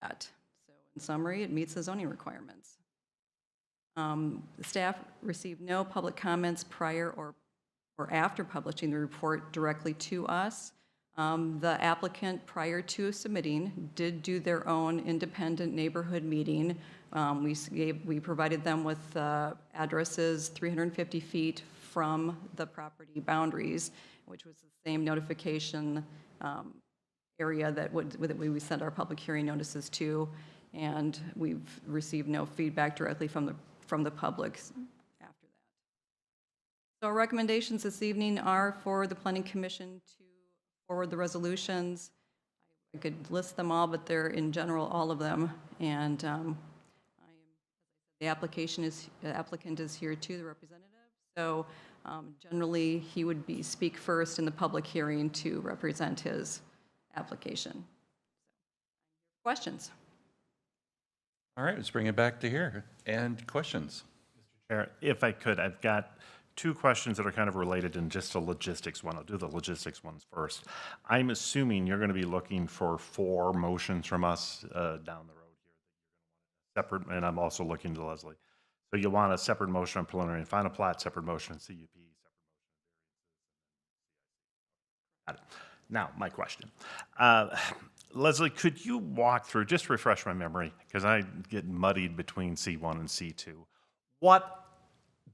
that. So in summary, it meets the zoning requirements. The staff received no public comments prior or after publishing the report directly to us. The applicant, prior to submitting, did do their own independent neighborhood meeting. We provided them with addresses 350 feet from the property boundaries, which was the same notification area that we sent our public hearing notices to, and we've received no feedback directly from the public after that. So our recommendations this evening are for the Planning Commission to forward the resolutions. I could list them all, but they're in general all of them, and the applicant is here too, the representative. So generally, he would speak first in the public hearing to represent his application. Questions? All right, let's bring it back to here. And questions? Mr. Chair, if I could, I've got two questions that are kind of related and just a logistics one. I'll do the logistics ones first. I'm assuming you're going to be looking for 4 motions from us down the road here. Separate, and I'm also looking to Leslie. So you want a separate motion on preliminary and final plat, separate motion on CUP, separate motion on variances. Got it. Now, my question. Leslie, could you walk through, just refresh my memory, because I get muddied between C1 and C2. What,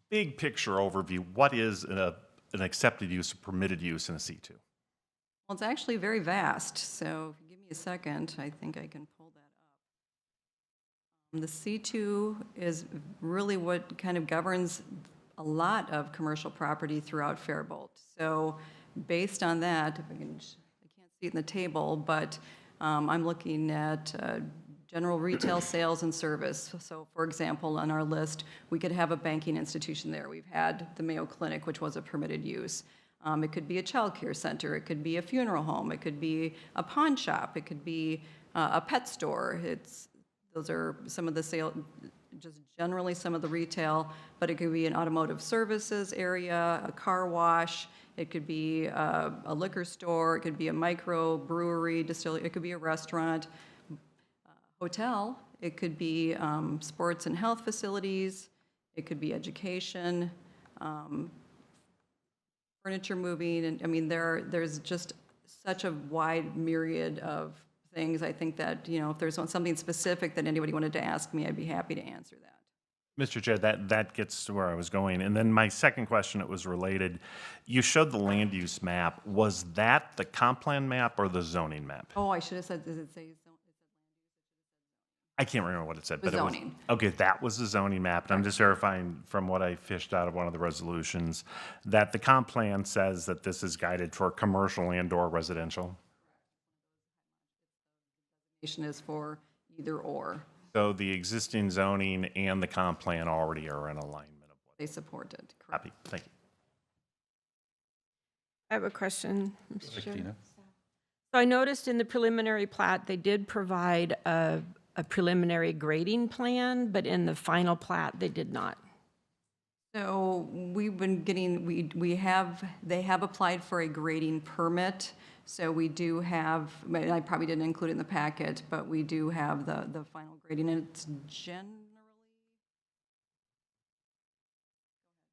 big picture overview, what is an accepted use, a permitted use in a C2? Well, it's actually very vast, so if you give me a second, I think I can pull that up. The C2 is really what kind of governs a lot of commercial property throughout Faribault. So based on that, if I can't see it in the table, but I'm looking at general retail sales and service. So for example, on our list, we could have a banking institution there. We've had the Mayo Clinic, which was a permitted use. It could be a child care center. It could be a funeral home. It could be a pawn shop. It could be a pet store. Those are some of the just generally some of the retail, but it could be an automotive services area, a car wash. It could be a liquor store. It could be a micro brewery, distillery. It could be a restaurant, hotel. It could be sports and health facilities. It could be education, furniture moving. And I mean, there's just such a wide myriad of things. I think that, if there's something specific that anybody wanted to ask me, I'd be happy to answer that. Mr. Chair, that gets to where I was going. And then my second question, it was related. You showed the land use map. Was that the comp plan map or the zoning map? Oh, I should have said, does it say zone? I can't remember what it said. The but zoning. It was, okay, that was the zoning map. And I'm just verifying from what I fished out of one of the resolutions that the comp plan says that this is guided for commercial and or residential. Is for either or. So the existing zoning and the comp plan already are in alignment of what They support it. Correct. happy. Thank you. I have a question, Mr. Chair. Dina? So I noticed in the preliminary plat, they did provide a preliminary grading plan, but in the final plat, they did not. So we've been getting, they have applied for a grading permit. So we do have, I probably didn't include it in the packet, but we do have the final grading, and it's generally.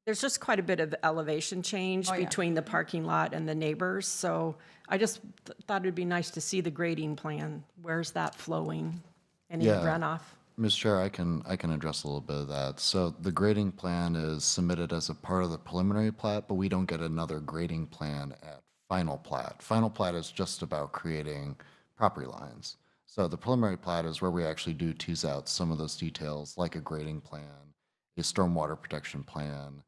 There's just quite a bit of elevation change between the parking lot and the neighbors. So I just thought it'd be nice to see the grading plan. Where's that flowing? Any runoff? Mr. Chair, I can address a little bit of that. So the grading plan is submitted as a part of the preliminary plat, but we don't get another grading plan at final plat. Final plat is just about creating property lines. So the preliminary plat is where we actually do tease out some of those details, like a grading plan, a stormwater protection plan,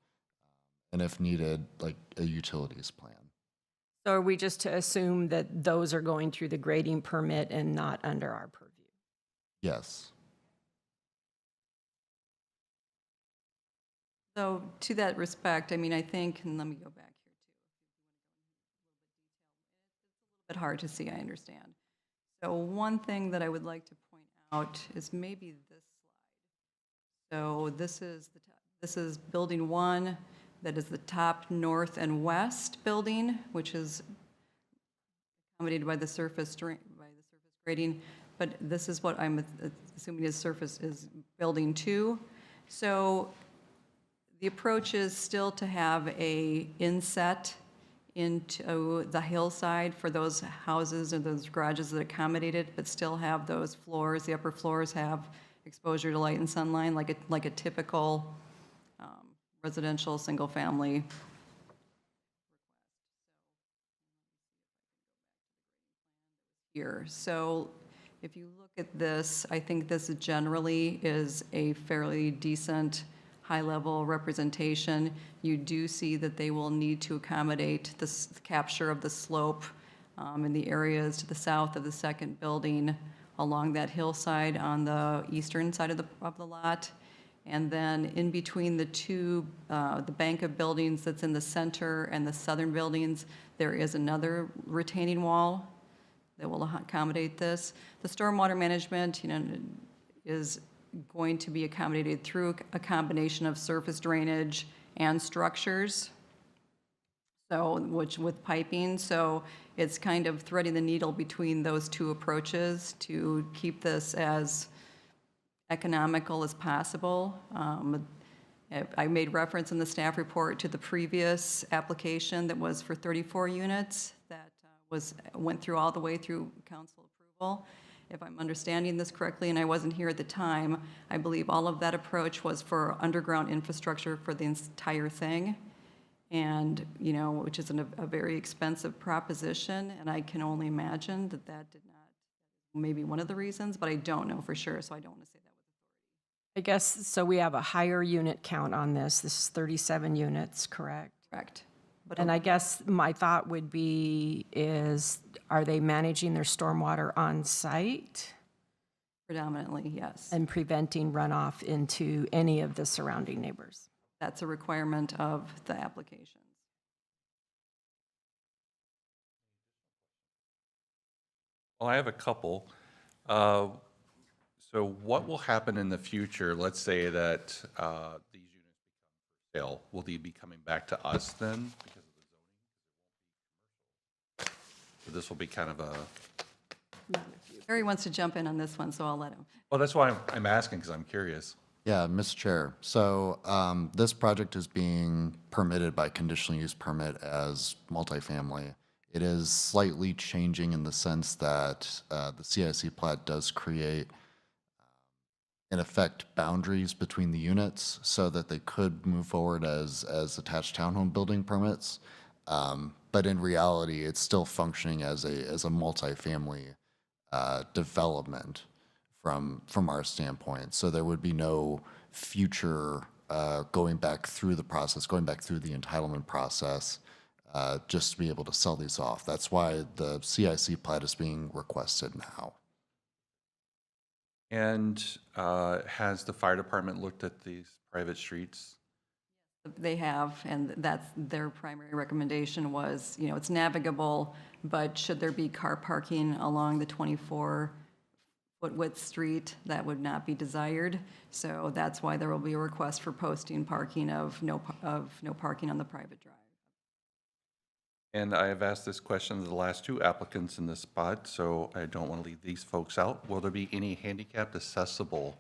and if needed, like a utilities plan. So are we just to assume that those are going through the grading permit and not under our purview? Yes. So to that respect, I mean, I think, and let me go back here too. It's a little bit hard to see, I understand. So one thing that I would like to point out is maybe this slide. So this is building 1, that is the top north and west building, which is accommodated by the surface grading. but this is what I'm assuming is surface is building 2. So the approach is still to have a inset into the hillside for those houses or those garages that accommodate it, but still have those floors, the upper floors have exposure to light and sunlight like a typical residential single-family. Here. So if you look at this, I think this generally is a fairly decent high-level representation. You do see that they will need to accommodate the capture of the slope in the areas to the south of the second building along that hillside on the eastern side of the lot. And then in between the two, the bank of buildings that's in the center and the southern buildings, there is another retaining wall that will accommodate this. The stormwater management, is going to be accommodated through a combination of surface drainage and structures, so which with piping. So it's kind of threading the needle between those two approaches to keep this as economical as possible. I made reference in the staff report to the previous application that was for 34 units that went through all the way through council approval. If I'm understanding this correctly, and I wasn't here at the time, I believe all of that approach was for underground infrastructure for the entire thing, and, which is a very expensive proposition, and I can only imagine that did not, maybe one of the reasons, but I don't know for sure, so I don't want to say that with authority. I guess, so we have a higher unit count on this. This is 37 units, correct? Correct. But And I guess my thought would be are they managing their stormwater on site predominantly, yes. and preventing runoff into any of the surrounding neighbors? That's a requirement of the applications. Well, I have a couple. So what will happen in the future? Let's say that these units become for sale. Will they be coming back to us then because of the zoning? So this will be kind of a, Barry wants to jump in on this one, so I'll let him. well, that's why I'm asking, because I'm curious. Yeah, Mr. Chair. So this project is being permitted by conditional use permit as multifamily. It is slightly changing in the sense that the CIC plat does create, in effect, boundaries between the units so that they could move forward as attached townhome building permits. But in reality, it's still functioning as a multifamily development from our standpoint. So there would be no future going back through the process, going back through the entitlement process, just to be able to sell these off. That's why the CIC plat is being requested now. And has the fire department looked at these private streets? They have, and that's their primary recommendation was, it's navigable, but should there be car parking along the 24-foot width street, that would not be desired. So that's why there will be a request for posting parking of no parking on the private drive. And I have asked this question to the last two applicants in this spot, so I don't want to leave these folks out. Will there be any handicapped accessible?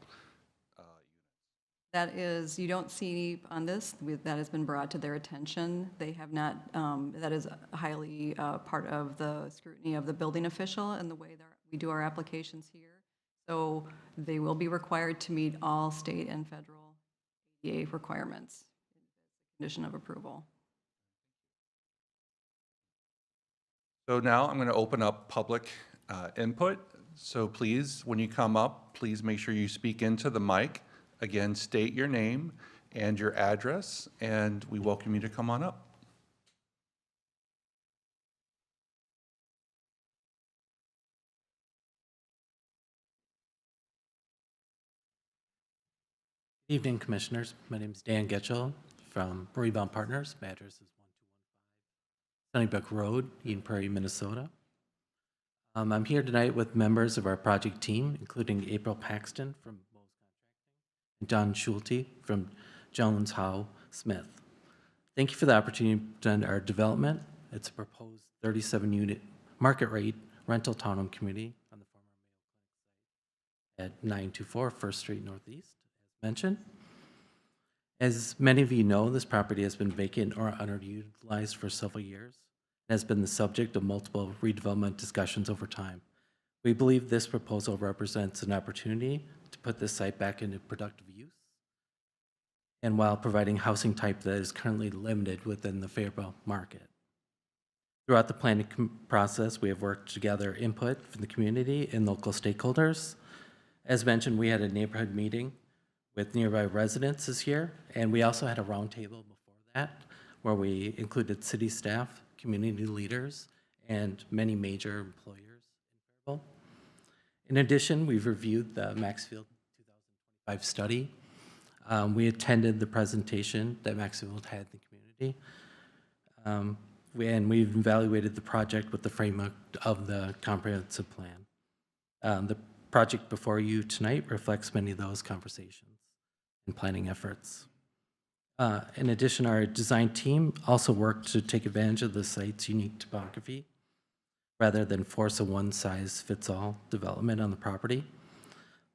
That is, you don't see on this, that has been brought to their attention. They have not, that is highly part of the scrutiny of the building official and the way that we do our applications here. So they will be required to meet all state and federal ADA requirements, condition of approval. So now I'm going to open up public input. So please, when you come up, please make sure you speak into the mic. Again, state your name and your address, and we welcome you to come on up. Good evening, Commissioners. My name is Dan Getchell from Faribault Partners. My address is 1215 Sunnybrook Road, Eden Prairie, Minnesota. I'm here tonight with members of our project team, including April Paxton from Moe's Contracting and Don Schulte from Jones Howe Smith. Thank you for the opportunity to present our development. It's a proposed 37-unit market rate rental townhome community on the former Mayo Clinic at 924 First Street Northeast, as mentioned. As many of you know, this property has been vacant or underutilized for several years and has been the subject of multiple redevelopment discussions over time. We believe this proposal represents an opportunity to put this site back into productive use, and while providing housing type that is currently limited within the Faribault market. Throughout the planning process, we have worked to gather input from the community and local stakeholders. As mentioned, we had a neighborhood meeting with nearby residents this year, and we also had a roundtable before that where we included city staff, community leaders, and many major employers in Faribault. In addition, we've reviewed the Maxfield 2025 study. We attended the presentation that Maxfield had in the community. And we've evaluated the project with the framework of the comprehensive plan. The project before you tonight reflects many of those conversations and planning efforts. In addition, our design team also worked to take advantage of the site's unique topography rather than force a one-size-fits-all development on the property.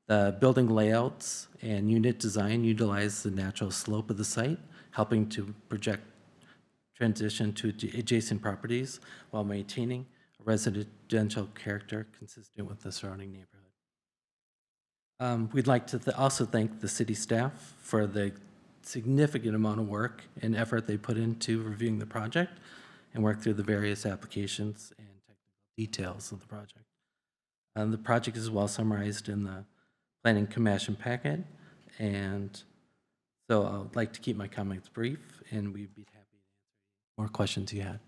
The building layouts and unit design utilize the natural slope of the site, helping to project transition to adjacent properties while maintaining a residential character consistent with the surrounding neighborhood. We'd like to also thank the city staff for the significant amount of work and effort they put into reviewing the project and work through the various applications and technical details of the project. The project is well summarized in the planning commission packet, and so I'd like to keep my comments brief, and we'd be happy to answer more questions you had.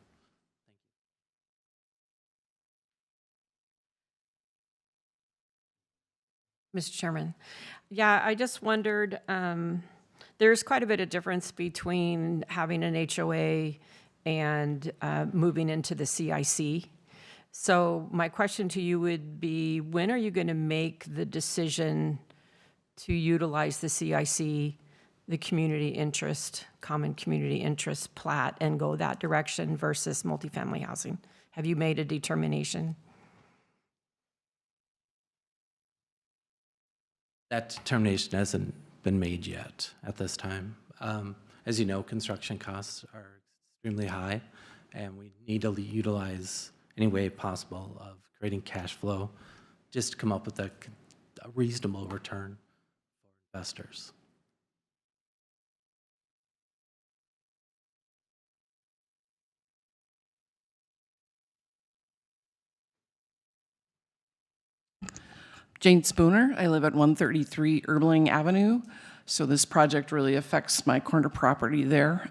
Mr. Chairman. Yeah, I just wondered, there's quite a bit of difference between having an HOA and moving into the CIC. So my question to you would be, when are you going to make the decision to utilize the CIC, the community interest, common community interest plat, and go that direction versus multifamily housing? Have you made a determination? That determination hasn't been made yet at this time. As you know, construction costs are extremely high, and we need to utilize any way possible of creating cash flow just to come up with a reasonable return for investors. Jane Spooner. I live at 133 Erbling Avenue. So this project really affects my corner property there.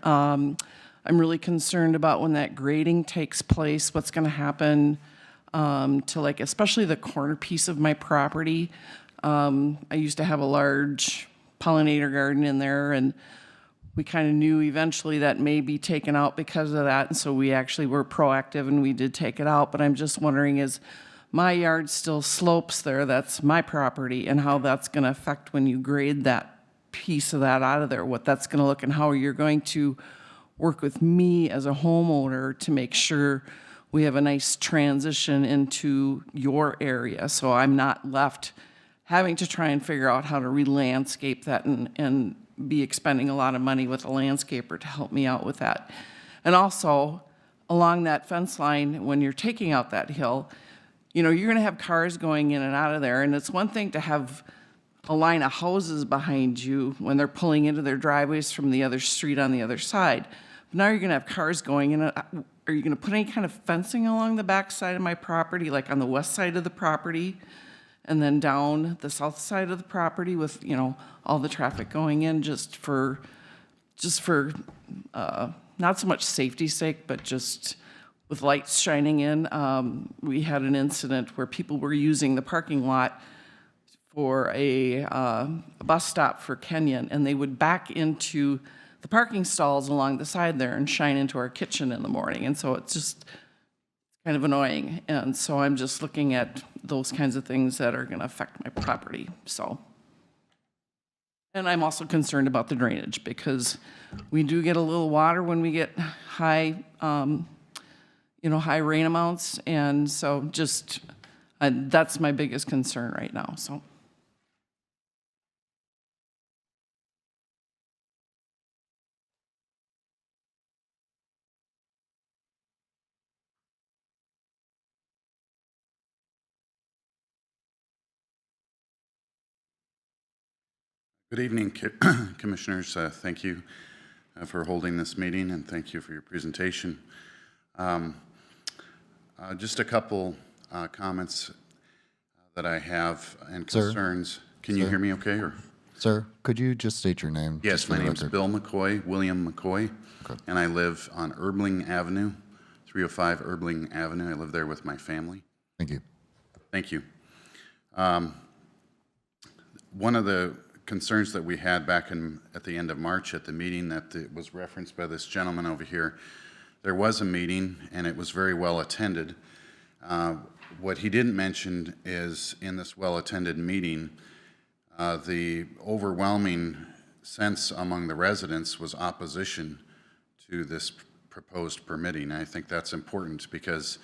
I'm really concerned about when that grading takes place, what's going to happen to, like, especially the corner piece of my property. I used to have a large pollinator garden in there, and we kind of knew eventually that may be taken out because of that. And so we actually were proactive and we did take it out. But I'm just wondering, is my yard still slopes there? That's my property, and how that's going to affect when you grade that piece of that out of there, what that's going to look, and how you're going to work with me as a homeowner to make sure we have a nice transition into your area, so I'm not left having to try and figure out how to re-landscape that and be expending a lot of money with a landscaper to help me out with that. And also, along that fence line, when you're taking out that hill, you know, you're going to have cars going in and out of there, and it's one thing to have a line of houses behind you when they're pulling into their driveways from the other street on the other side. But now you're going to have cars going in. Are you going to put any kind of fencing along the back side of my property, like on the west side of the property, and then down the south side of the property with, you know, all the traffic going in just for not so much safety's sake, but just with lights shining in? We had an incident where people were using the parking lot for a bus stop for Kenyon, and they would back into the parking stalls along the side there and shine into our kitchen in the morning. And so it's just kind of annoying. And so I'm just looking at those kinds of things that are going to affect my property. So, and I'm also concerned about the drainage, because we do get a little water when we get high, high rain amounts. And so just, that's my biggest concern right now, so. Good evening, Commissioners. Thank you for holding this meeting, and thank you for your presentation. Just a couple comments that I have and Sir? concerns. Can you Sir? hear me okay? Or? Sir, could you just state your name? Yes, just for my the name's record? Bill McCoy, William McCoy, Okay. and I live on Erbling Avenue, 305 Erbling Avenue. I live there with my family. Thank you. Thank you. One of the concerns that we had back at the end of March at the meeting that was referenced by this gentleman over here, there was a meeting and it was very well attended. What he didn't mention is in this well-attended meeting, the overwhelming sense among the residents was opposition to this proposed permitting. I think that's important because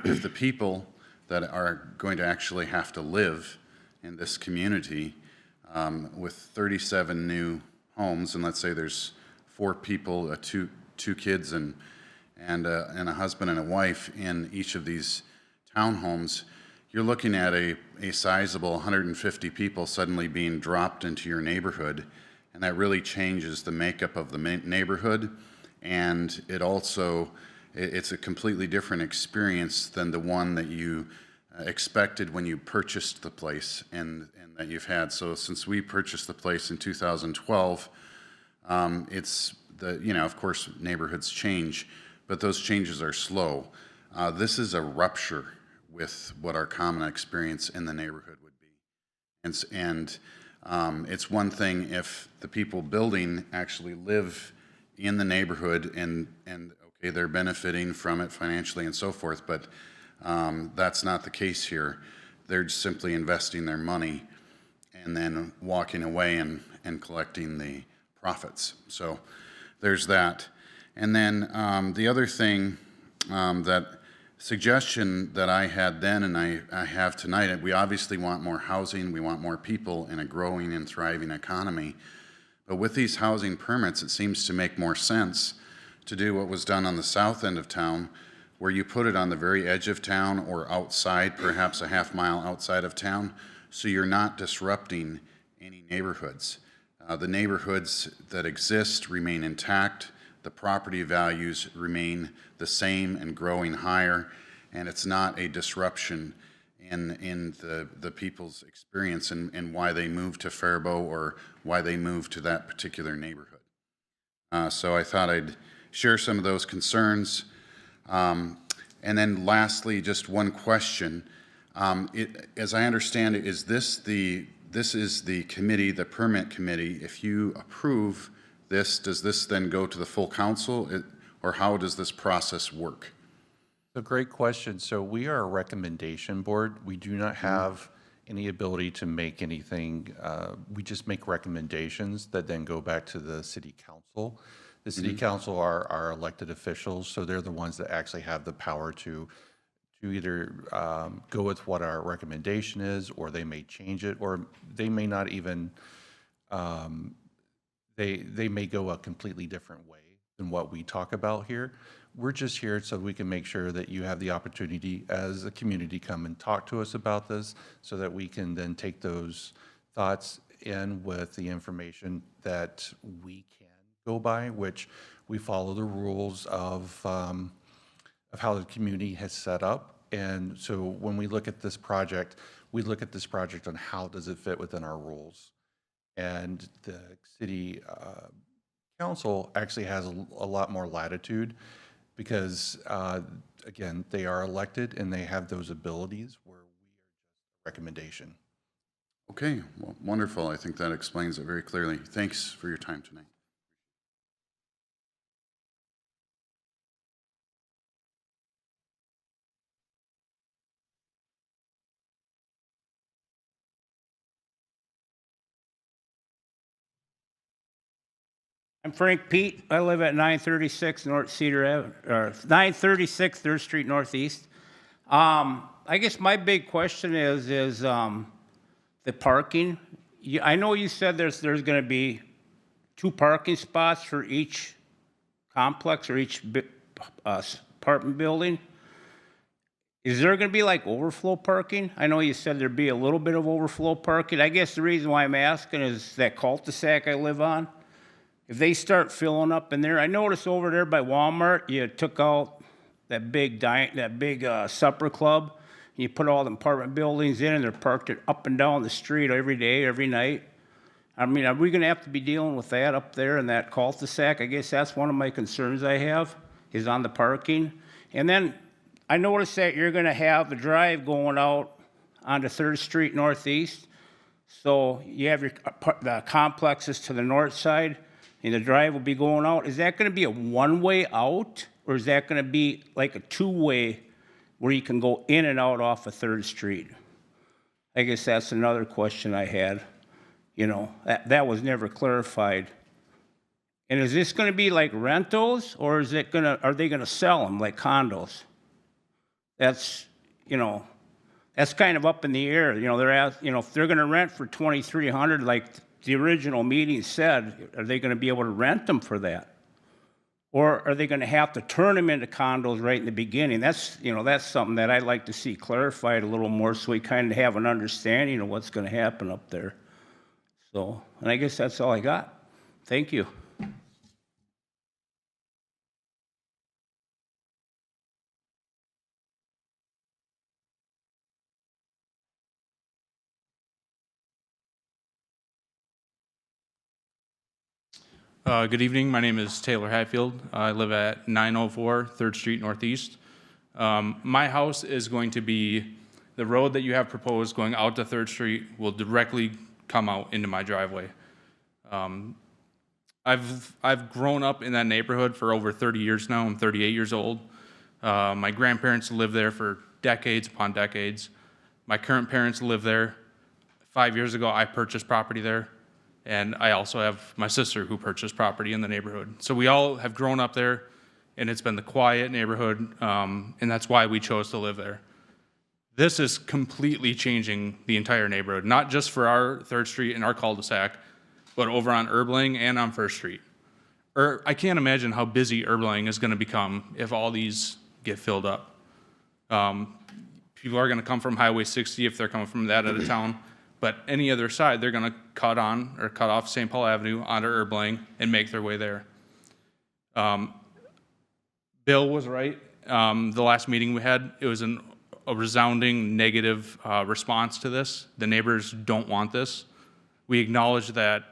if the people that are going to actually have to live in this community with 37 new homes, and let's say there's 4 people, two kids and a husband and a wife in each of these townhomes, you're looking at a sizable 150 people suddenly being dropped into your neighborhood, and that really changes the makeup of the neighborhood, and it's a completely different experience than the one that you expected when you purchased the place and that you've had. So since we purchased the place in 2012, of course, neighborhoods change, but those changes are slow. This is a rupture with what our common experience in the neighborhood would be. And it's one thing if the people building actually live in the neighborhood and okay, they're benefiting from it financially and so forth, but that's not the case here. They're just simply investing their money and then walking away and collecting the profits. So there's that. And then the other thing, that suggestion that I had then and I have tonight, we obviously want more housing, we want more people in a growing and thriving economy. But with these housing permits, it seems to make more sense to do what was done on the south end of town, where you put it on the very edge of town or outside, perhaps a half mile outside of town, so you're not disrupting any neighborhoods. The neighborhoods that exist remain intact, the property values remain the same and growing higher, and it's not a disruption in the people's experience and why they moved to Faribault or why they moved to that particular neighborhood. So I thought I'd share some of those concerns. And then lastly, just one question. As I understand it, this is the committee, the permit committee. If you approve this, does this then go to the full council, or how does this process work? So great question. So we are a recommendation board. We do not have any ability to make anything. We just make recommendations that then go back to the city council. The city council are our elected officials, so they're the ones that actually have the power to either go with what our recommendation is, or they may change it, or they may not even, they may go a completely different way than what we talk about here. We're just here so we can make sure that you have the opportunity as a community come and talk to us about this so that we can then take those thoughts in with the information that we can go by, which we follow the rules of how the community has set up. And so when we look at this project, we look at this project on how does it fit within our rules. And the city council actually has a lot more latitude because, again, they are elected and they have those abilities where we are just a recommendation. Okay, well, wonderful. I think that explains it very clearly. Thanks for your time tonight. I'm Frank Pete. I live at 936 North Cedar Avenue, or 936 3rd Street Northeast. I guess my big question is the parking. I know you said there's going to be 2 parking spots for each complex or each apartment building. is there gonna be like overflow parking? I know you said there'd be a little bit of overflow parking. I guess the reason why I'm asking is that cul-de-sac I live on. If they start filling up in there, I noticed over there by Walmart, you took out that big supper club. You put all the apartment buildings in and they're parked up and down the street every day, every night. I mean, are we gonna have to be dealing with that up there in that cul-de-sac? I guess that's one of my concerns I have, is on the parking. And then I noticed that you're gonna have a drive going out onto 3rd Street Northeast. So you have the complexes to the north side, and the drive will be going out. Is that gonna be a one-way out, or is that gonna be like a two-way where you can go in and out off of 3rd Street? I guess that's another question I had. You know, that was never clarified. And is this gonna be like rentals, or are they gonna sell them like condos? That's, you know, that's kind of up in the air. You know, if they're gonna rent for 2,300, like the original meeting said, are they gonna be able to rent them for that? Or are they gonna have to turn them into condos right in the beginning? That's something that I'd like to see clarified a little more so we kind of have an understanding of what's gonna happen up there. So, and I guess that's all I got. Thank you. Good evening. My name is Taylor Hatfield. I live at 904 3rd Street Northeast. My house is going to be, the road that you have proposed going out to 3rd Street will directly come out into my driveway. I've grown up in that neighborhood for over 30 years now. I'm 38 years old. My grandparents lived there for decades upon decades. My current parents live there. 5 years ago, I purchased property there. And I also have my sister who purchased property in the neighborhood. So we all have grown up there, and it's been the quiet neighborhood, and that's why we chose to live there. This is completely changing the entire neighborhood, not just for our 3rd Street and our cul-de-sac, but over on Erbling and on 1st Street. I can't imagine how busy Erbling is going to become if all these get filled up. People are going to come from Highway 60 if they're coming from that out of town. But any other side, they're going to cut off St. Paul Avenue onto Erbling and make their way there. Bill was right. The last meeting we had, it was a resounding negative response to this. The neighbors don't want this. We acknowledge that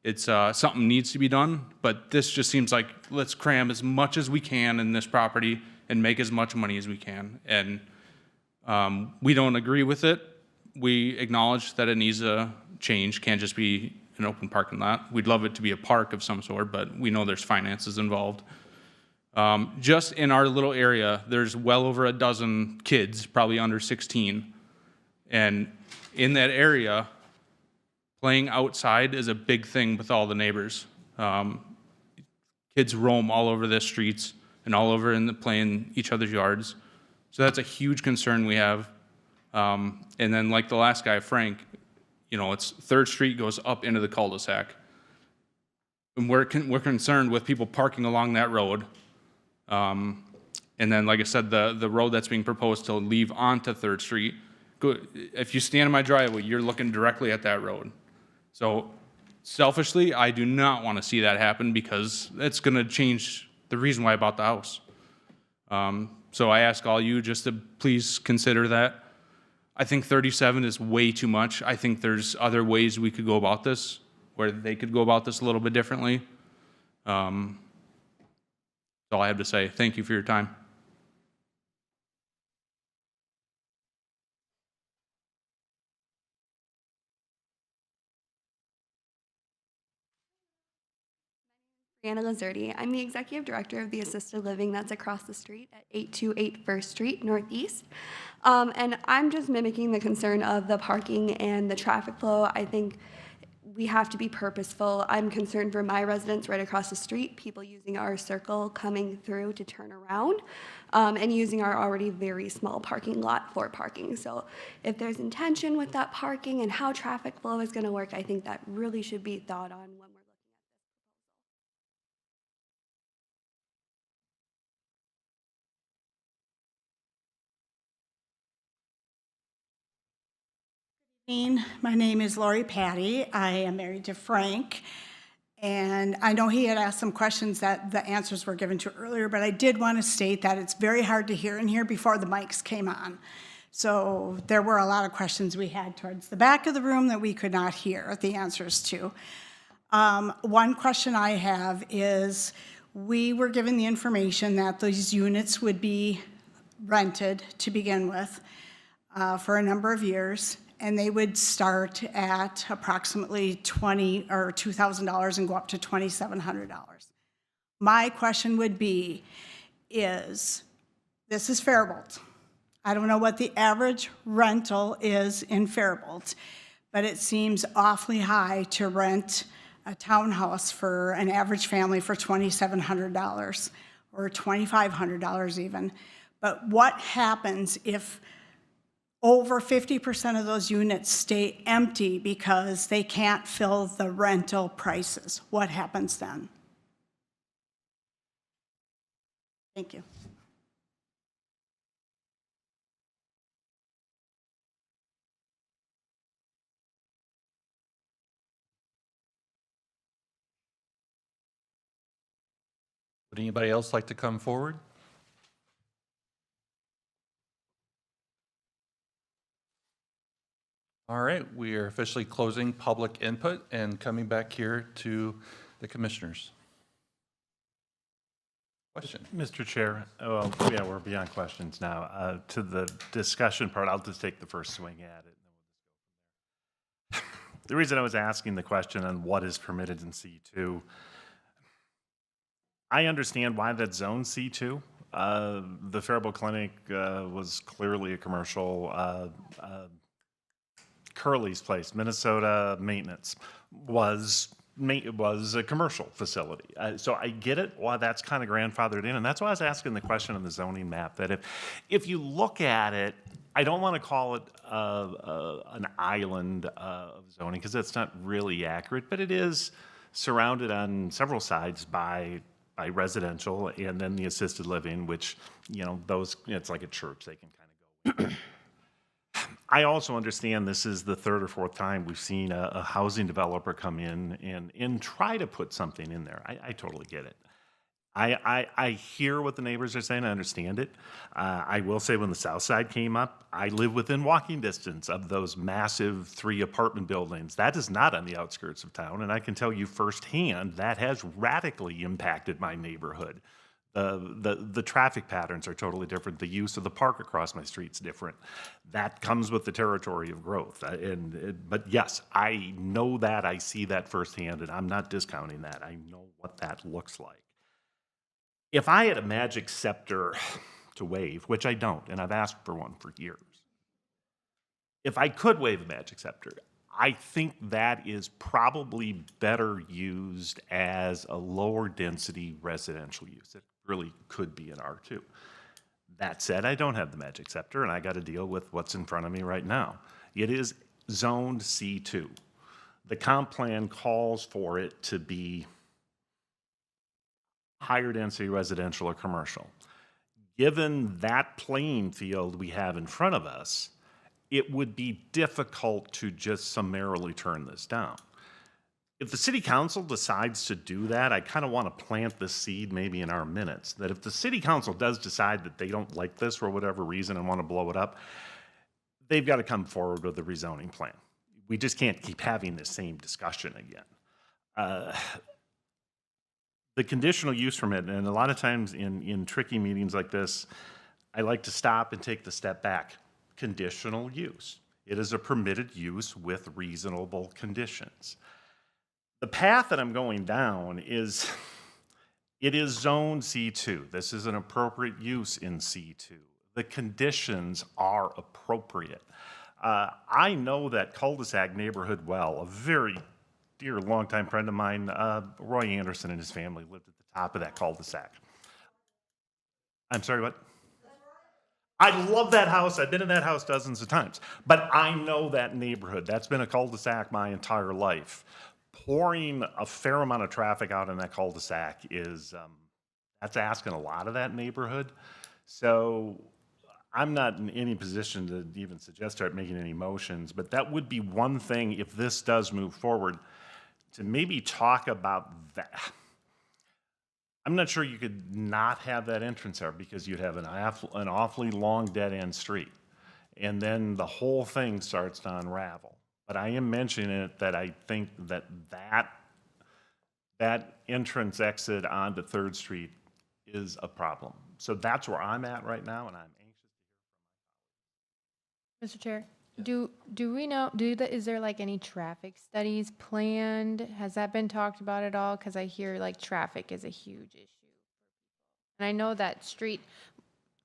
it's something needs to be done, but this just seems like let's cram as much as we can in this property and make as much money as we can. And we don't agree with it. We acknowledge that it needs a change, can't just be an open parking lot. We'd love it to be a park of some sort, but we know there's finances involved. Just in our little area, there's well over a dozen kids, probably under 16. And in that area, playing outside is a big thing with all the neighbors. Kids roam all over the streets and all over playing each other's yards. So that's a huge concern we have. And then like the last guy, Frank, it's 3rd Street goes up into the cul-de-sac. And we're concerned with people parking along that road. And then, like I said, the road that's being proposed to leave onto 3rd Street, if you stand in my driveway, you're looking directly at that road. So selfishly, I do not want to see that happen because it's going to change the reason why I bought the house. So I ask all you just to please consider that. I think 37 is way too much. I think there's other ways we could go about this, where they could go about this a little bit differently. That's all I have to say. Thank you for your time. Brianna Lazardi. I'm the executive director of the assisted living that's across the street at 828 First Street Northeast. And I'm just mimicking the concern of the parking and the traffic flow. I think we have to be purposeful. I'm concerned for my residents right across the street, people using our circle coming through to turn around, and using our already very small parking lot for parking. So if there's intention with that parking and how traffic flow is going to work, I think that really should be thought on when we're My name is Lori Patty. I am married to Frank. And I know he had asked some questions that the answers were given to earlier, but I did want to state that it's very hard to hear in here before the mics came on. So there were a lot of questions we had towards the back of the room that we could not hear the answers to. One question I have is, we were given the information that these units would be rented to begin with for a number of years, and they would start at approximately $20,000 or $2,000 and go up to $2,700. My question would be, this is Faribault. I don't know what the average rental is in Faribault, but it seems awfully high to rent a townhouse for an average family for $2,700 or $2,500 even. But what happens if over 50% of those units stay empty because they can't fill the rental prices? What happens then? Thank you. Would anybody else like to come forward? All right, we are officially closing public input and coming back here to the commissioners. Question? Mr. Chair, well, yeah, we're beyond questions now. To the discussion part, I'll just take the first swing at it. The reason I was asking the question on what is permitted in C2, I understand why that's zone C2. The Faribault Clinic was clearly a commercial. Curly's Place, Minnesota Maintenance, was a commercial facility. So I get it, why that's kind of grandfathered in, and that's why I was asking the question on the zoning map, that if you look at it, I don't want to call it an island of zoning, because that's not really accurate, but it is surrounded on several sides by residential, and then the assisted living, which, you know, those, it's like a church, they can kind of go. I also understand this is the third or fourth time we've seen a housing developer come in and try to put something in there. I totally get it. I hear what the neighbors are saying. I understand it. I will say, when the south side came up, I live within walking distance of those massive 3 apartment buildings. That is not on the outskirts of town, and I can tell you firsthand that has radically impacted my neighborhood. The traffic patterns are totally different. The use of the park across my street's different. That comes with the territory of growth. But yes, I know that. I see that firsthand, and I'm not discounting that. I know what that looks like. If I had a magic scepter to wave, which I don't, and I've asked for one for years, if I could wave a magic scepter, I think that is probably better used as a lower density residential use. It really could be an R2. That said, I don't have the magic scepter, and I got to deal with what's in front of me right now. It is zoned C2. The comp plan calls for it to be higher density residential or commercial. Given that playing field we have in front of us, it would be difficult to just summarily turn this down. If the city council decides to do that, I kind of want to plant this seed maybe in our minutes, that if the city council does decide that they don't like this for whatever reason and want to blow it up, they've got to come forward with a rezoning plan. We just can't keep having the same discussion again. The conditional use permit, and a lot of times in tricky meetings like this, I like to stop and take the step back. Conditional use. It is a permitted use with reasonable conditions. The path that I'm going down is, it is zone C2. This is an appropriate use in C2. The conditions are appropriate. I know that cul-de-sac neighborhood well. A very dear longtime friend of mine, Roy Anderson, and his family lived at the top of that cul-de-sac. I'm sorry, what? I love that house. I've been in that house dozens of times. But I know that neighborhood. That's been a cul-de-sac my entire life. Pouring a fair amount of traffic out in that cul-de-sac is, that's asking a lot of that neighborhood. So I'm not in any position to even suggest start making any motions, but that would be one thing if this does move forward, to maybe talk about that. I'm not sure you could not have that entrance there because you'd have an awfully long dead-end street. And then the whole thing starts to unravel. But I am mentioning it that I think that entrance exit onto 3rd Street is a problem. So that's where I'm at right now, and I'm anxious to hear. Mr. Chair, do we know, is there like any traffic studies planned? Has that been talked about at all? Because I hear like traffic is a huge issue. And I know that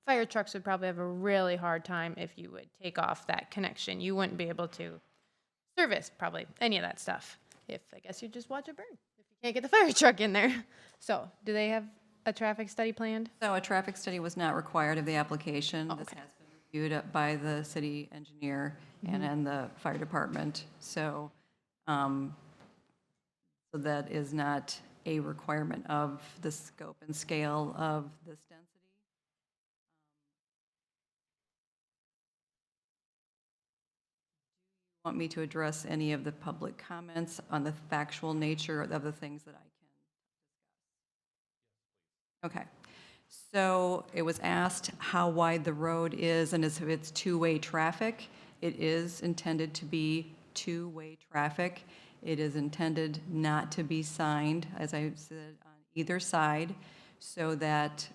fire trucks would probably have a really hard time if you would take off that connection. You wouldn't be able to service probably any of that stuff. I guess you just watch it burn if you can't get the fire truck in there. So do they have a traffic study planned? So a traffic study was not required of the application. This has been reviewed by the city engineer and the fire department. So, so that is not a requirement of the scope and scale of this density. Do you want me to address any of the public comments on the factual nature of the things that I can? Okay. So it was asked how wide the road is and if it's two-way traffic. It is intended to be two-way traffic. It is intended not to be signed, as I said, on either side, so that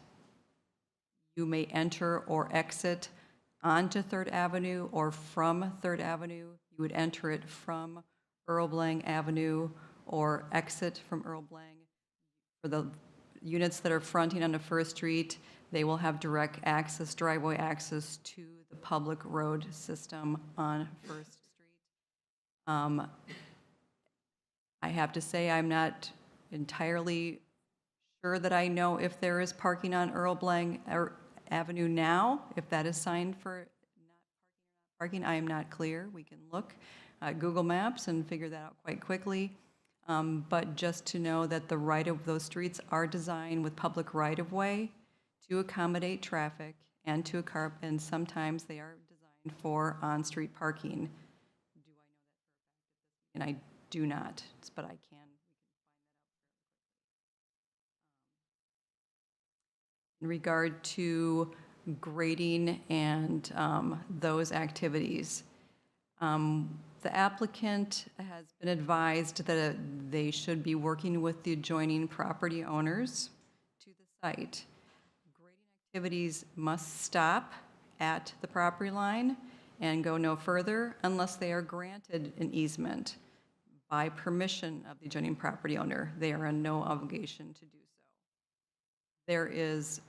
you may enter or exit onto 3rd Avenue or from 3rd Avenue. You would enter it from Earl Blang Avenue or exit from Earl Blang. For the units that are fronting onto 1st Street, they will have direct access, driveway access to the public road system on 1st Street. I have to say I'm not entirely sure that I know if there is parking on Earl Blang Avenue now, if that is signed for not parking. I am not clear. We can look at Google Maps and figure that out quite quickly. But just to know that the those streets are designed with public right-of-way to accommodate traffic and and sometimes they are designed for on-street parking. Do I know that for a fact? And I do not, but I can. We can find that out. In regard to grading and those activities, the applicant has been advised that they should be working with the adjoining property owners to the site. Grading activities must stop at the property line and go no further unless they are granted an easement by permission of the adjoining property owner. They are in no obligation to do so. There is,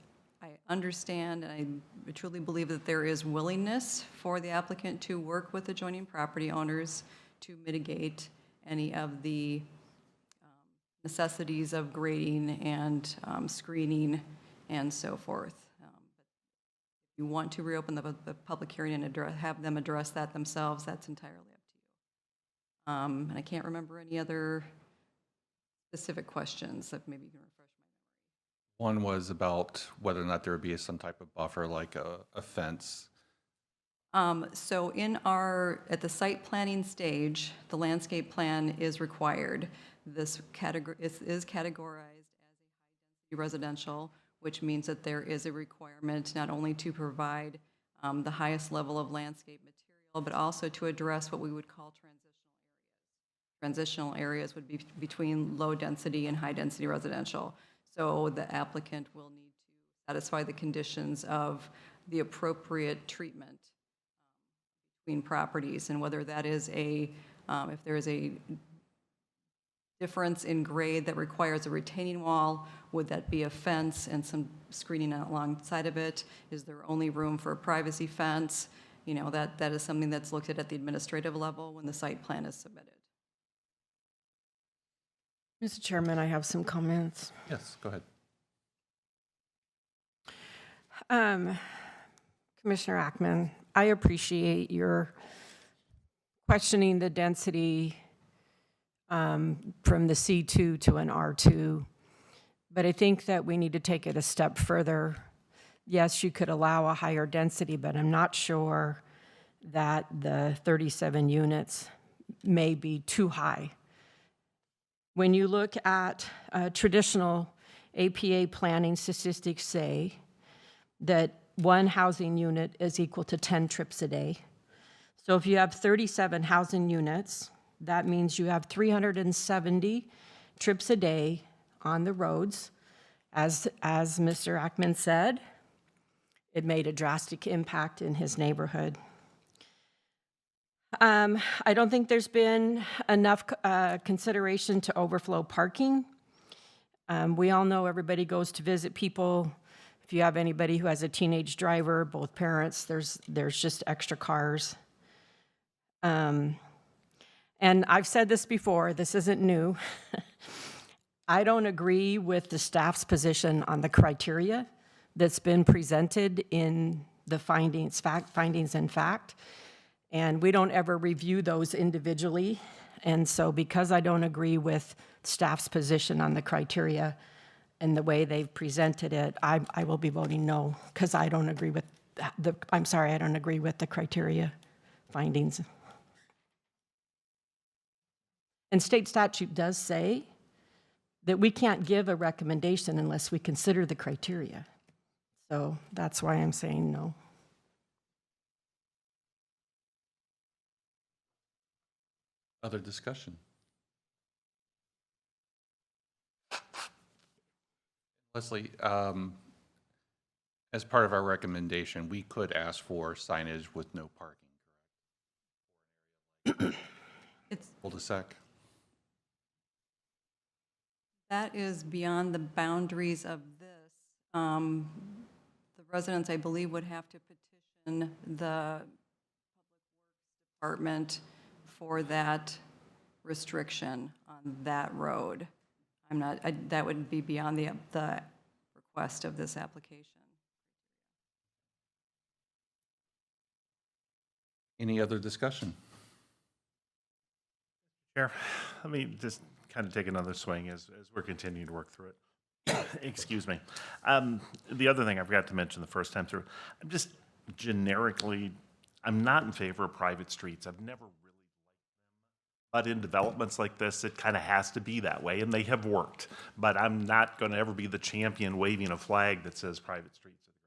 I understand, and I truly believe that there is willingness for the applicant to work with adjoining property owners to mitigate any of the necessities of grading and screening and so forth. But if you want to reopen the public hearing and have them address that themselves, that's entirely up to you. And I can't remember any other specific questions that maybe you can refresh my memory. One was about whether or not there would be some type of buffer, like a fence. So at the site planning stage, the landscape plan is required. This is categorized as a high-density residential, which means that there is a requirement not only to provide the highest level of landscape material, but also to address what we would call transitional areas. Transitional areas would be between low-density and high-density residential. So the applicant will need to satisfy the conditions of the appropriate treatment between properties, and whether that is if there is a difference in grade that requires a retaining wall, would that be a fence and some screening alongside of it? Is there only room for a privacy fence? You know, that is something that's looked at the administrative level when the site plan is submitted. Mr. Chairman, I have some comments. Yes, go ahead. Commissioner Ackman, I appreciate your questioning the density from the C2 to an R2, but I think that we need to take it a step further. yes, you could allow a higher density, but I'm not sure that the 37 units may be too high. When you look at traditional APA planning, statistics say that one housing unit is equal to 10 trips a day. So if you have 37 housing units, that means you have 370 trips a day on the roads. As Mr. Ackman said, it made a drastic impact in his neighborhood. I don't think there's been enough consideration to overflow parking. We all know everybody goes to visit people. If you have anybody who has a teenage driver, both parents, there's just extra cars. And I've said this before, this isn't new. I don't agree with the staff's position on the criteria that's been presented in the findings and fact. And we don't ever review those individually. And so because I don't agree with staff's position on the criteria and the way they've presented it, I will be voting no, because I don't agree with I don't agree with the criteria findings. And state statute does say that we can't give a recommendation unless we consider the criteria. So that's why I'm saying no. Other discussion? Leslie, as part of our recommendation, we could ask for signage with no parking, correct? It's, Cul-de-sac. that is beyond the boundaries of this. The residents, I believe, would have to petition the Public Works Department for that restriction on that road. That would be beyond the request of this application. Any other discussion? Chair, let me just kind of take another swing as we're continuing to work through it. Excuse me. The other thing I forgot to mention the first time through, I'm just generically, I'm not in favor of private streets. I've never really liked them. But in developments like this, it kind of has to be that way, and they have worked. But I'm not going to ever be the champion waving a flag that says private streets are the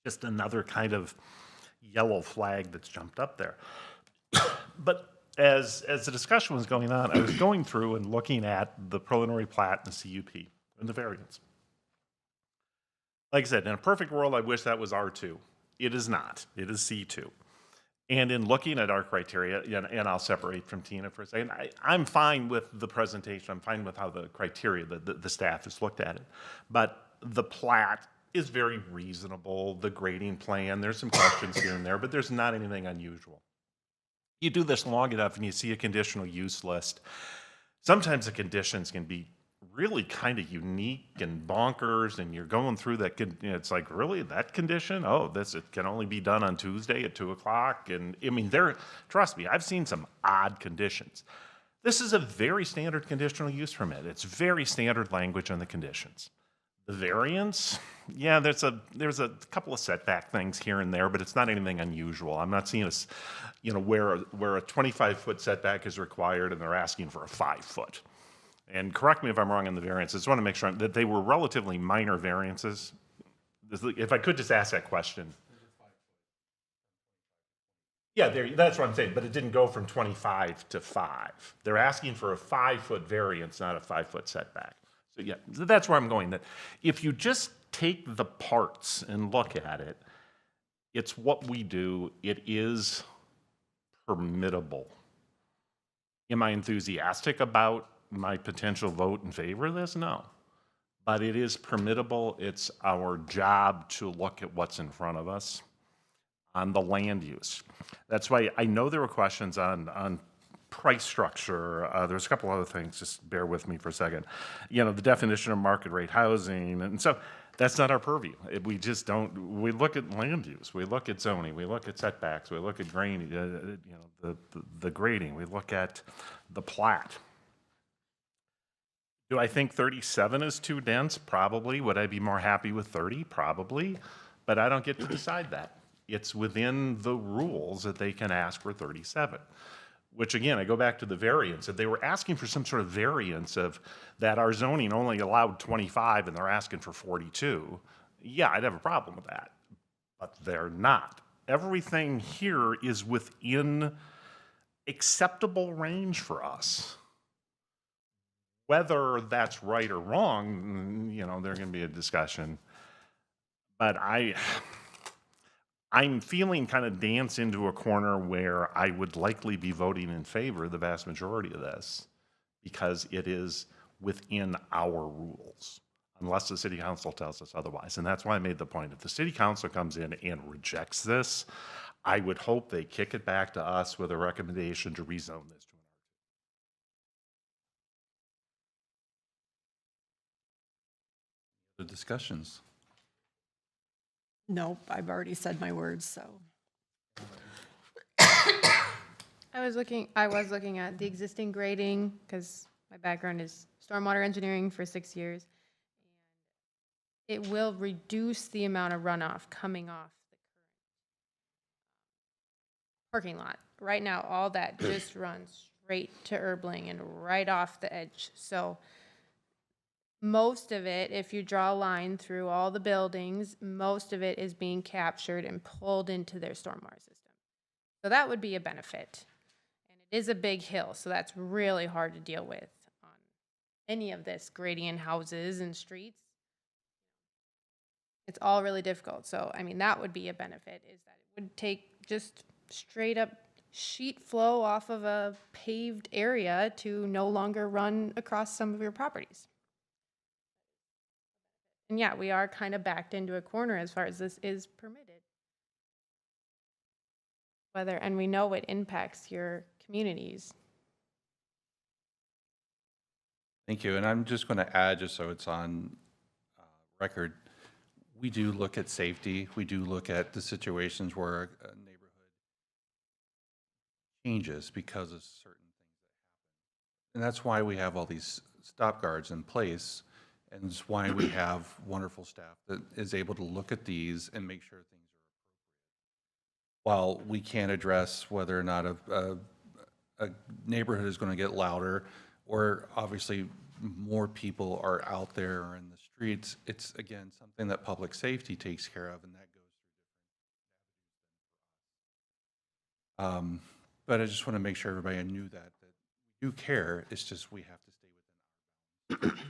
greatest thing. Just another kind of yellow flag that's jumped up there. But as the discussion was going on, I was going through and looking at the preliminary plat and the CUP and the variance. Like I said, in a perfect world, I wish that was R2. It is not. It is C2. And in looking at our criteria, and I'll separate from Tina for a second, I'm fine with the presentation. I'm fine with how the criteria, the staff has looked at it. But the plat is very reasonable. The grading plan, there's some questions here and there, but there's not anything unusual. You do this long enough and you see a conditional use list. Sometimes the conditions can be really kind of unique and bonkers, and you're going through that, it's like, really, that condition? Oh, it can only be done on Tuesday at 2 o'clock. And I mean, trust me, I've seen some odd conditions. This is a very standard conditional use permit. It's very standard language on the conditions. The variance, yeah, there's a couple of setback things here and there, but it's not anything unusual. I'm not seeing where a 25-foot setback is required and they're asking for a 5-foot. And correct me if I'm wrong on the variances. I just want to make sure that they were relatively minor variances. If I could just ask that question. Yeah, that's what I'm saying, but it didn't go from 25 to 5. They're asking for a 5-foot variance, not a 5-foot setback. So yeah, that's where I'm going. That if you just take the parts and look at it, it's what we do. It is permittable. Am I enthusiastic about my potential vote in favor of this? No. But it is permittable. It's our job to look at what's in front of us on the land use. That's why I know there were questions on price structure. There's a couple other things, just bear with me for a second. The definition of market rate housing, and so that's not our purview. We just don't, we look at land use, we look at zoning, we look at setbacks, we look at grading, the grading, we look at the plat. Do I think 37 is too dense? Probably. Would I be more happy with 30? Probably. But I don't get to decide that. It's within the rules that they can ask for 37. Which again, I go back to the variance. If they were asking for some sort of variance of that our zoning only allowed 25 and they're asking for 42, yeah, I'd have a problem with that. But they're not. Everything here is within acceptable range for us. Whether that's right or wrong, you know, there's going to be a discussion. But I'm feeling kind of dance into a corner where I would likely be voting in favor of the vast majority of this because it is within our rules, unless the city council tells us otherwise. And that's why I made the point. If the city council comes in and rejects this, I would hope they kick it back to us with a recommendation to rezone this to an The discussions. Nope, I've already said my words, so. I was looking at the existing grading because my background is stormwater engineering for 6 years. It will reduce the amount of runoff coming off the current parking lot. Right now, all that just runs straight to Erbling and right off the edge. So most of it, if you draw a line through all the buildings, most of it is being captured and pulled into their stormwater system. So that would be a benefit. And it is a big hill, so that's really hard to deal with on any of this gradient houses and streets. It's all really difficult. So, I mean, that would be a benefit, is that it would take just straight up sheet flow off of a paved area to no longer run across some of your properties. And yeah, we are kind of backed into a corner as far as this is permitted. And we know it impacts your communities. Thank you. And I'm just going to add, just so it's on record, we do look at safety. We do look at the situations where a neighborhood changes because of certain things that happen. And that's why we have all these stop guards in place. And it's why we have wonderful staff that is able to look at these and make sure things are appropriate. While we can't address whether or not a neighborhood is going to get louder, or obviously more people are out there or in the streets, it's again something that public safety takes care of, and that goes through different. But I just want to make sure everybody knew that we do care. It's just we have to stay within our bounds.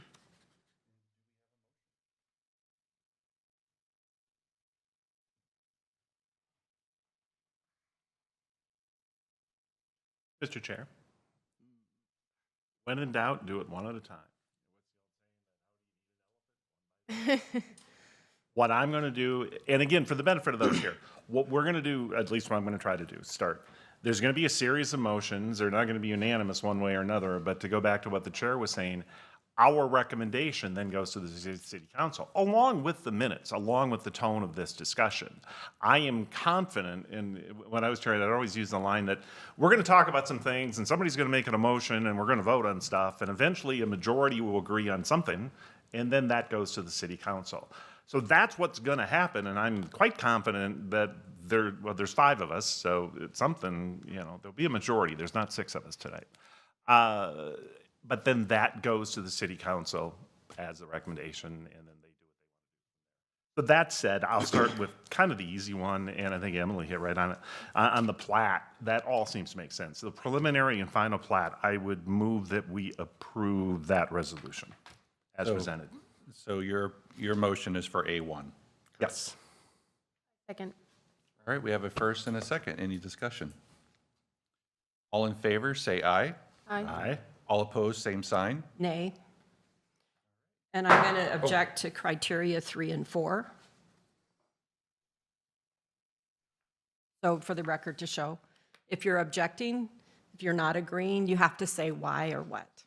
Mr. Chair, when in doubt, do it one at a time. What I'm going to do, and again, for the benefit of those here, what we're going to do, at least what I'm going to try to do, start. There's going to be a series of motions. They're not going to be unanimous one way or another, but to go back to what the chair was saying, our recommendation then goes to the city council, along with the minutes, along with the tone of this discussion. I am confident, in when I was chair, I'd always use the line that we're going to talk about some things and somebody's going to make a motion and we're going to vote on stuff, and eventually a majority will agree on something, and then that goes to the city council. So that's what's going to happen, and I'm quite confident that there's 5 of us, so it's something, you know, there'll be a majority. There's not 6 of us tonight. But then that goes to the city council as a recommendation, and then they do what they want to do. But that said, I'll start with kind of the easy one, and I think Emily hit right on it. On the plat, that all seems to make sense. The preliminary and final plat, I would move that we approve that resolution as presented. So your motion is for A1? Yes. Second. All right, we have a first and a second. Any discussion? All in favor, say aye. Aye. Aye. All opposed, same sign. Nay. And I'm going to object to criteria 3 and 4. So for the record to show, if you're objecting, if you're not agreeing, you have to say why or what. That's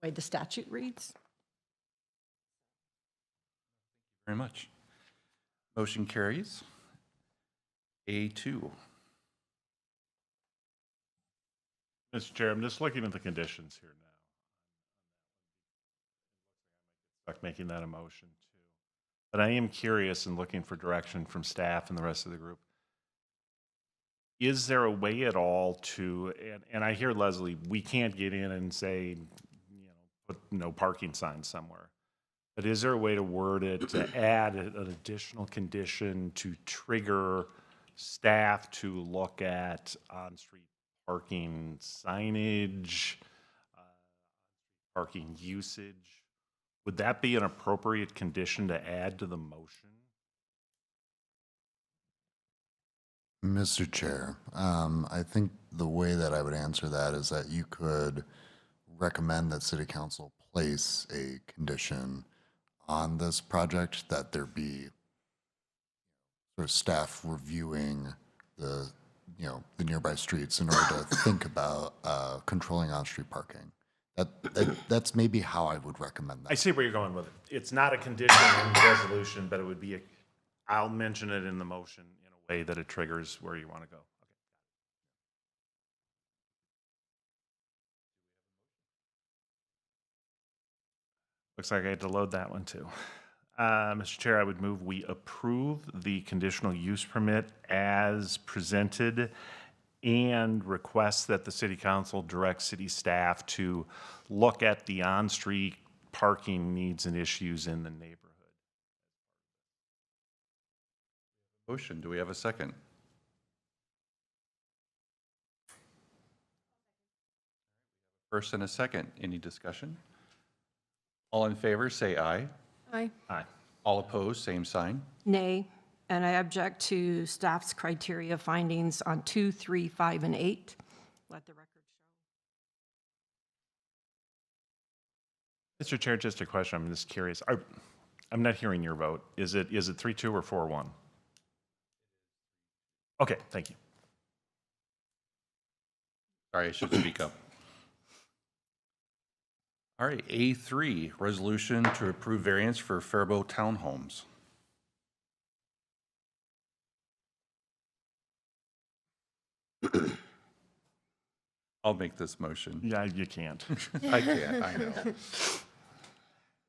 the way the statute reads. Very much. Motion carries. A2. Mr. Chair, I'm just looking at the conditions here now. like making that a motion too. But I am curious and looking for direction from staff and the rest of the group. Is there a way at all to, and I hear Leslie, we can't get in and say, put no parking signs somewhere. But is there a way to word it to add an additional condition to trigger staff to look at on-street parking signage, parking usage? Would that be an appropriate condition to add to the motion? Mr. Chair, I think the way that I would answer that is that you could recommend that City Council place a condition on this project that there be sort of staff reviewing the, the nearby streets in order to think about controlling on-street parking. That's maybe how I would recommend that. I see where you're going with it. It's not a condition in the resolution, but it would be I'll mention it in the motion in a way that it triggers where you want to go. Okay. Looks like I had to load that one too. Mr. Chair, I would move we approve the conditional use permit as presented and request that the City Council direct city staff to look at the on-street parking needs and issues in the neighborhood. Motion, do we have a second? First and a second, any discussion? All in favor, say aye. Aye. Aye. All opposed, same sign. Nay, and I object to staff's criteria findings on 2, 3, 5, and 8. Let the record show. Mr. Chair, just a question. I'm just curious. I'm not hearing your vote. Is it 3-2 or 4-1? Okay, thank you. Sorry, I should speak up. All right, A3, resolution to approve variance for Faribault townhomes. I'll make this motion. Yeah, you can't. I can't, I know.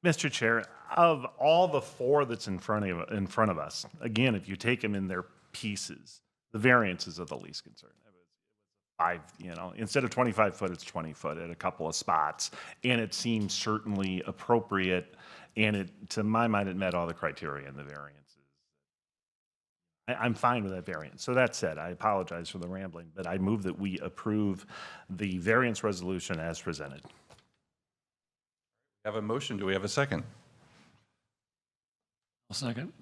Mr. Chair, of all the 4 that's in front of us, again, if you take them in their pieces, the variances are the least concern. 5, instead of 25 foot, it's 20 foot at a couple of spots. And it seems certainly appropriate. And to my mind, it met all the criteria and the variances. I'm fine with that variance. So that said, I apologize for the rambling, but I move that we approve the variance resolution as presented. Have a motion, do we have a second? I'll second.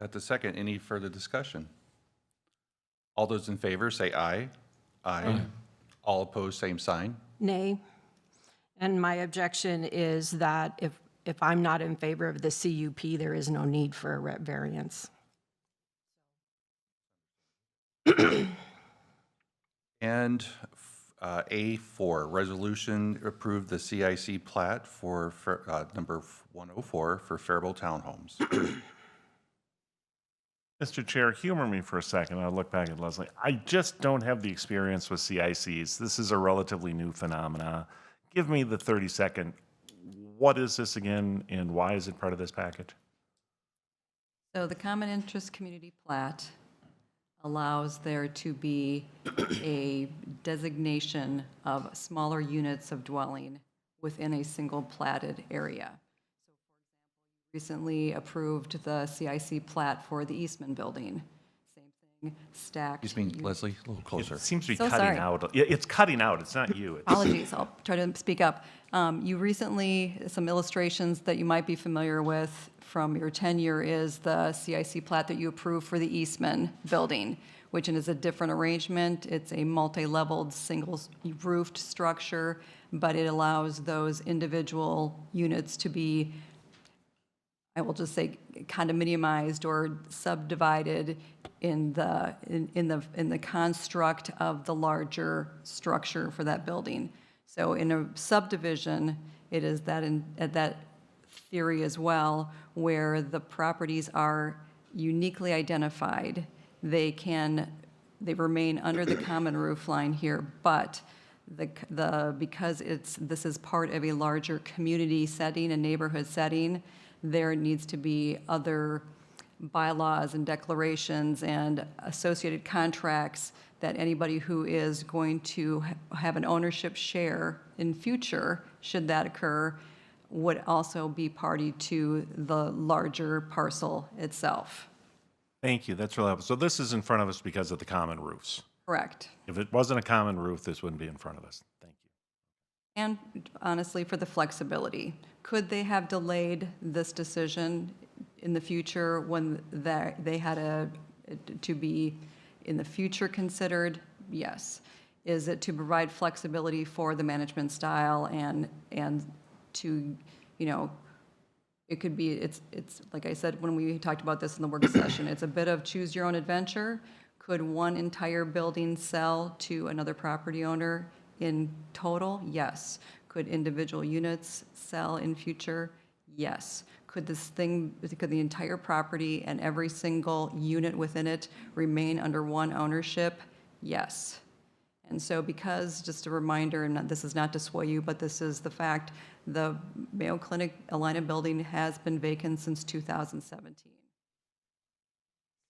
At the second, any further discussion? All those in favor say aye. Aye. All opposed, same sign. Nay. And my objection is that if I'm not in favor of the CUP, there is no need for a variance. And A4, resolution approve the CIC plat for number 104 for Faribault townhomes. Mr. Chair, humor me for a second. I'll look back at Leslie. I just don't have the experience with CICs. This is a relatively new phenomena. Give me the 30-second. What is this again, and why is it part of this package? So the common interest community plat allows there to be a designation of smaller units of dwelling within a single platted area. Recently approved the CIC plat for the Eastman building. Same thing, stacked. Excuse me, Leslie, a little closer. It seems to be So cutting sorry. out. It's cutting out. It's not you. It's, Apologies, I'll try to speak up. You recently, some illustrations that you might be familiar with from your tenure is the CIC plat that you approved for the Eastman building, which is a different arrangement. It's a multi-leveled, single-roofed structure, but it allows those individual units to be, I will just say, condominiumized or subdivided in the construct of the larger structure for that building. So in a subdivision, it is that theory as well, where the properties are uniquely identified. They remain under the common roof line here, but because this is part of a larger community setting, a neighborhood setting, there needs to be other bylaws and declarations and associated contracts that anybody who is going to have an ownership share in future, should that occur, would also be party to the larger parcel itself. Thank you, that's really helpful. So this is in front of us because of the common roofs. Correct. If it wasn't a common roof, this wouldn't be in front of us. Thank you. And honestly, for the flexibility. Could they have delayed this decision in the future when they had to be in the future considered? Yes. Is it to provide flexibility for the management style and to, you know, it could be, it's like I said, when we talked about this in the work session, it's a bit of choose your own adventure. Could one entire building sell to another property owner in total? Yes. Could individual units sell in future? Yes. Could the entire property and every single unit within it remain under one ownership? Yes. And so because, just a reminder, and this is not to sway you, but this is the fact, the Mayo Clinic Alina building has been vacant since 2017.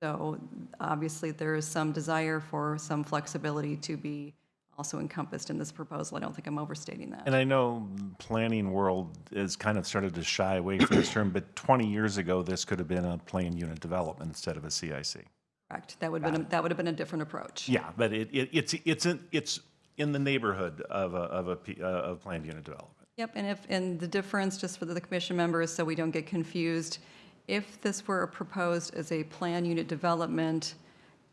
So obviously there is some desire for some flexibility to be also encompassed in this proposal. I don't think I'm overstating that. And I know planning world has kind of started to shy away from this term, but 20 years ago, this could have been a planned unit development instead of a CIC. Correct. That would have been a different approach. Yeah, but it's in the neighborhood of planned unit development. Yep, and the difference, just for the commission members, so we don't get confused, if this were proposed as a plan unit development,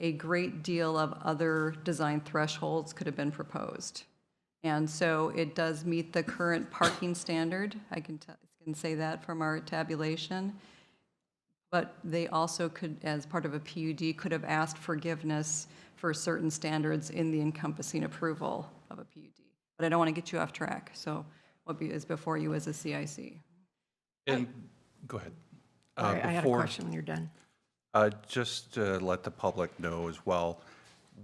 a great deal of other design thresholds could have been proposed. And so it does meet the current parking standard. I can say that from our tabulation. But they also could, as part of a PUD, could have asked forgiveness for certain standards in the encompassing approval of a PUD. But I don't want to get you off track. So what is before you is a CIC. And go ahead. Sorry, I had a question when you're done. Just to let the public know as well,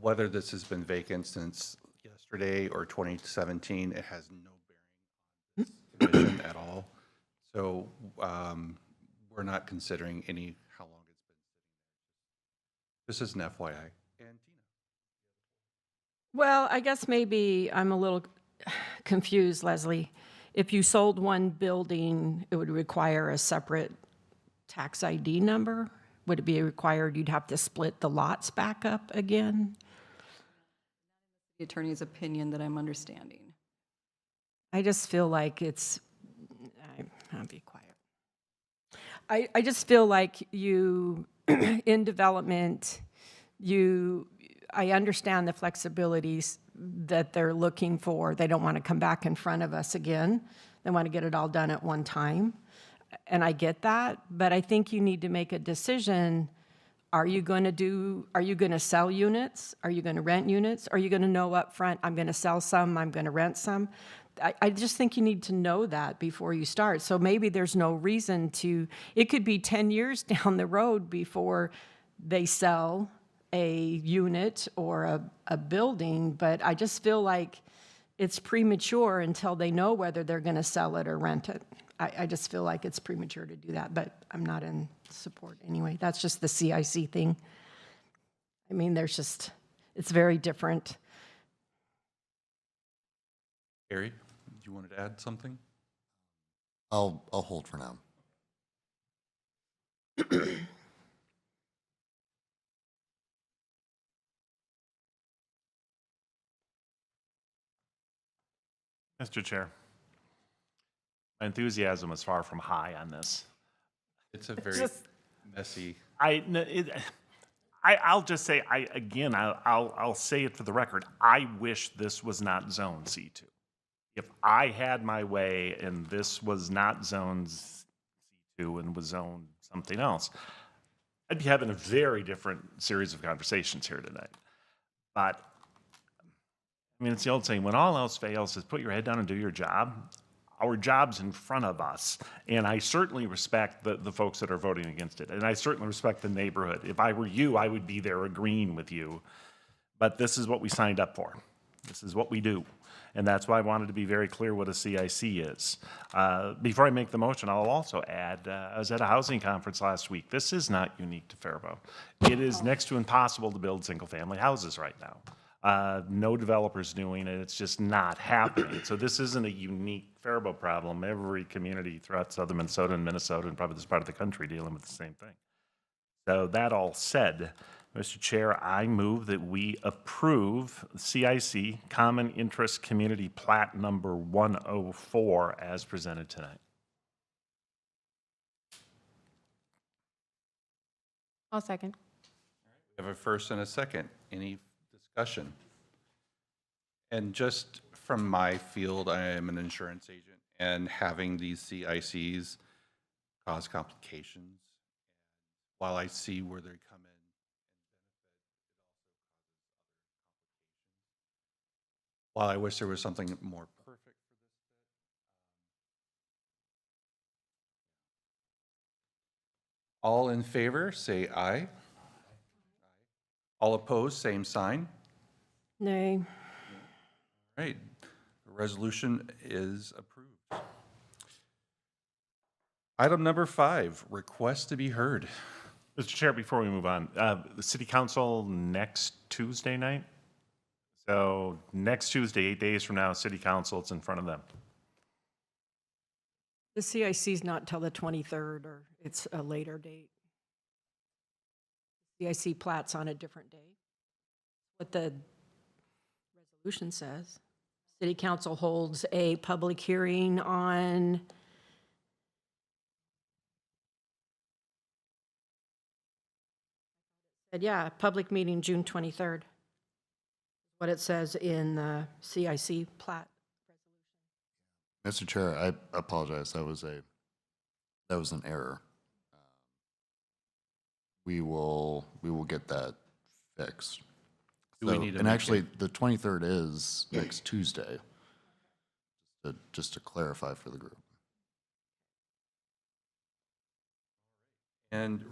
whether this has been vacant since yesterday or 2017, it has no bearing on this commission at all. So we're not considering how long it's been sitting there. This is an FYI. And Tina. Well, I guess maybe I'm a little confused, Leslie. If you sold one building, it would require a separate tax ID number? Would it be required you'd have to split the lots back up again? The attorney's opinion that I'm understanding. I just feel like I'll be quiet. I just feel like you, in development, I understand the flexibilities that they're looking for. They don't want to come back in front of us again. They want to get it all done at one time. And I get that, but I think you need to make a decision. Are you going to sell units? Are you going to rent units? Are you going to know up front, I'm going to sell some, I'm going to rent some? I just think you need to know that before you start. So maybe there's no reason it could be 10 years down the road before they sell a unit or a building, but I just feel like it's premature until they know whether they're going to sell it or rent it. I just feel like it's premature to do that, but I'm not in support anyway. That's just the CIC thing. I mean, it's very different. Harry, do you want to add something? I'll hold for now. Mr. Chair, my enthusiasm is far from high on this. It's a very messy. I'll just say, I'll say it for the record. I wish this was not zone C2. If I had my way and this was not zone C2 and was zone something else, I'd be having a very different series of conversations here tonight. But I mean, it's the old saying, when all else fails, is put your head down and do your job. Our job's in front of us, and I certainly respect the folks that are voting against it, and I certainly respect the neighborhood. If I were you, I would be there agreeing with you, but this is what we signed up for. This is what we do. And that's why I wanted to be very clear what a CIC is. Before I make the motion, I'll also add, I was at a housing conference last week. This is not unique to Faribault. It is next to impossible to build single-family houses right now. No developers doing it. It's just not happening. So this isn't a unique Faribault problem. Every community throughout southern Minnesota and probably this part of the country dealing with the same thing. So that all said, Mr. Chair, I move that we approve CIC Common Interest Community Plat number 104 as presented tonight. I'll second. We have a first and a second. Any discussion? And just from my field, I am an insurance agent, and having these CICs cause complications. While I see where they come in and benefit, it also causes other complications. While I wish there was something more perfect for this bit. All in favor, say aye. All opposed, same sign. Nay. All right, the resolution is approved. Item number 5, request to be heard. Mr. Chair, before we move on, the City Council next Tuesday night? So next Tuesday, 8 days from now, City Council, it's in front of them. The CIC's not till the 23rd, or it's a later date. CIC plat's on a different day. What the resolution says. City Council holds a public hearing on public meeting June 23rd. What it says in the CIC plat. Mr. Chair, I apologize. That was an error. We will get that fixed. Do we need to and make actually, the 23rd is next Tuesday. Just to clarify for the group. And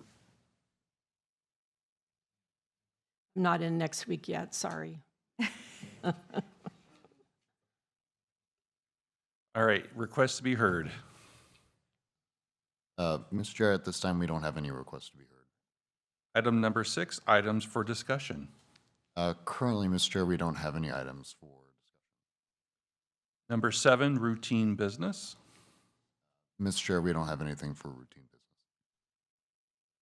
I'm not in next week yet, sorry. all right, request to be heard. Mr. Chair, at this time, we don't have any requests to be heard. Item number 6, items for discussion. Currently, Mr. Chair, we don't have any items for discussion. Number 7, routine business. Mr. Chair, we don't have anything for routine business.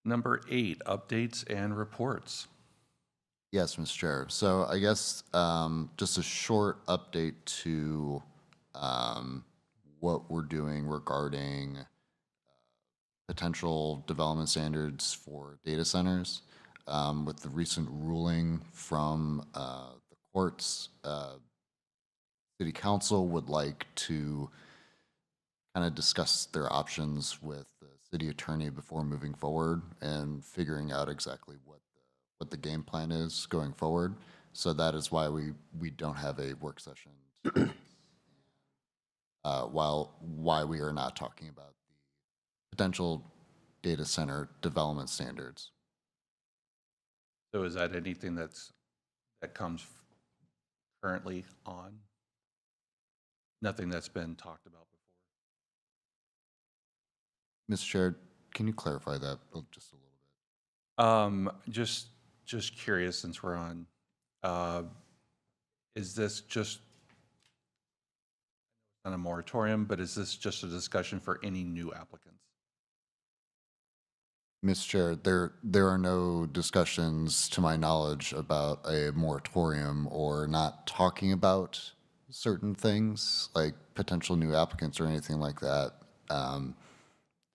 Number 8, updates and reports. Yes, Mr. Chair. So I guess just a short update to what we're doing regarding potential development standards for data centers. With the recent ruling from the courts, City Council would like to kind of discuss their options with the city attorney before moving forward and figuring out exactly what the game plan is going forward. So that is why we don't have a work session tonight. Why we are not talking about the potential data center development standards. So is that anything that comes currently on? Nothing that's been talked about before? Mr. Chair, can you clarify that just a little bit? Just curious, since we're on, is this just not a moratorium, but is this just a discussion for any new applicants? Mr. Chair, there are no discussions, to my knowledge, about a moratorium or not talking about certain things like potential new applicants or anything like that.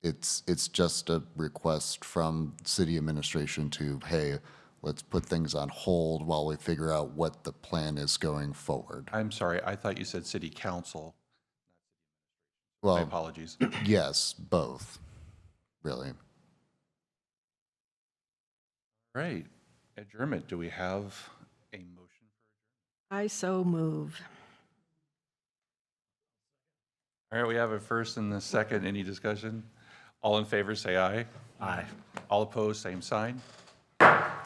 It's just a request from city administration to, hey, let's put things on hold while we figure out what the plan is going forward. I'm sorry, I thought you said city council. Well, My apologies. yes, both, really. Right. Adjournment, do we have a motion for I so move. All right, we have a first and a second. Any discussion? All in favor, say aye. Aye. All opposed, same sign.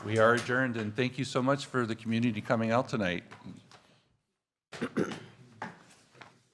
We are adjourned, and thank you so much for the community coming out tonight.